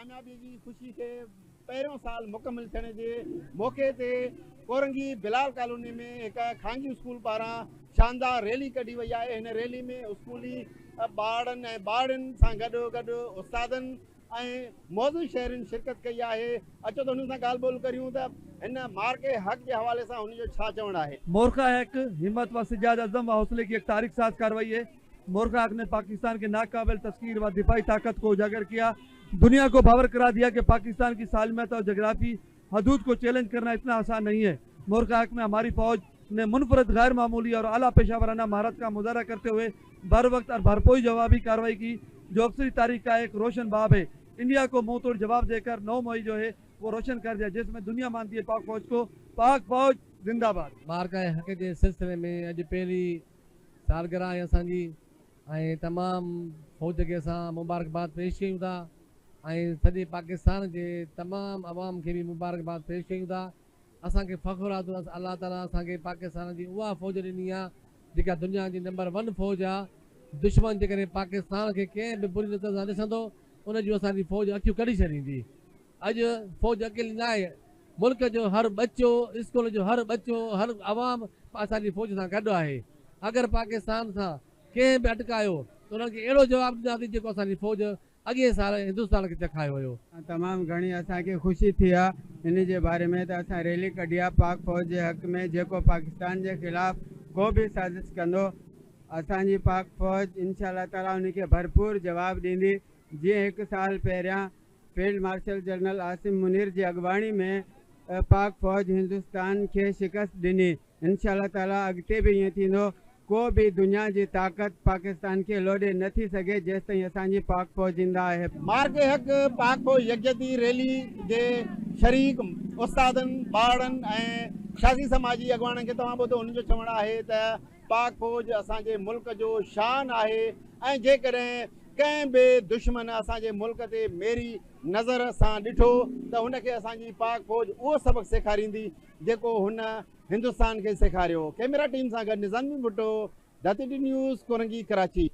कामयाबी की खुशी के पहिरियों साल मुकम्मल थियण जे मौके ते कोरंगी बिलाल कॉलोनी में एक खांगी स्कूल पारां शानदार रैली कढी वई आहे। हिन रैली में स्कूली ॿारनि ऐं ॿारनि सां गॾु उस्तादनि ऐं मौजूद शहरनि शिरकत कई आहे। अचो त हुननि सां ॻाल्हि ॿोल करियूं त हिन मार्के हक़ के हवाले से उनजो छा चवणु आहे। मोरखा हक हिम्मत व सिजाद अज़म व हौसले की एक तारीख साज कार्रवाई है। मोरखा हक ने पाकिस्तान के नाकाबिल तस्कीर व दिफाई ताकत को उजागर किया, दुनिया को बावर करा दिया कि पाकिस्तान की सालमियत और जगराफी हदूद को चैलेंज करना इतना आसान नहीं है। मोरखा हक में हमारी फौज ने मुनफरद गैर मामूली और आला पेशावराना महारत का मुजाहरा करते हुए बर वक्त और भरपूर जवाबी कार्रवाई की, जो अक्सरी तारीख का एक रोशन बाब है। इंडिया को मुंह तोड़ जवाब देकर 9 मई जो है वो रोशन कर दिया, जिसमें दुनिया मानती है पाक फौज को। पाक फौज जिंदाबाद। मार्का हक़ के सिलसिले में अॼु पहली सालगिरह आहे असांजी ऐं तमामु फौज खे असां मुबारकबाद पेश कयूं था ऐं सॼे पाकिस्तान जे तमामु अवाम खे बि मुबारकबाद पेश कयूं था। असांखे फ़ख़्रु आहे त अलाह ताला असांखे पाकिस्तान जी उहा फौज ॾिनी आहे जेका दुनिया जी नंबर 1 फौज आहे। दुश्मन जेकॾहिं पाकिस्तान खे कंहिं बि बुरी नज़र सां ॾिसंदो उन जूं असांजी फौज अखियूं कढी छॾींदी। अॼु फौज अकेली न आहे, मुल्क जो हर बच्चो, स्कूल जो हर बच्चो, हर अवाम असांजी फौज सां गॾु आहे। अगरि पाकिस्तान सां कंहिं बि अटकायो त उन्हनि खे अहिड़ो जवाबु ॾींदासीं जेको असांजी फौज अॻे साल हिंदुस्तान खे चखायो हुयो। तमामु घणी असांखे ख़ुशी थी आहे इन जे बारे में त असां रैली कढी आहे पाक फौज जे हक़ में, जेको पाकिस्तान जे ख़िलाफ़ को बि साज़िश कंदो असांजी पाक फौज इंशाअल्लाह ताला उनखे भरपूर जवाबु ॾींदी। जीअं 1 साल पहिरियां field marshal general Asim Munir जी अॻुवाणी में पाक फौज हिंदुस्तान के शिकस्त ॾिनी। इंशाअल्लाह ताला अॻिते बि ईअं थींदो। को भी दुनिया की ताकत पाकिस्तान के लोॾे न थी सघे जेसि ताईं असांजी पाक फौज जिंदा आहे। मार्के हक़ पाक फौज यकजहती रैली जे शरीक उस्तादनि, ॿारनि ऐं शासी समाजी अॻुवाणनि खे तव्हां ॿुधो, उन्हनि जो चवणु आहे त पाक फौज असांजे मुल्क जो शान आहे ऐं जेकॾहिं कंहिं बि दुश्मन असांजे मुल्क ते मेरी नज़र सां ॾिठो त हुनखे असांजी पाक फौज उहो सबक़ सेखारींदी जेको हुन हिंदुस्तान के सेखारियो। कैमरा टीम सां गॾु निज़ामी भुट्टो, दाती न्यूज़, कोरंगी, कराची।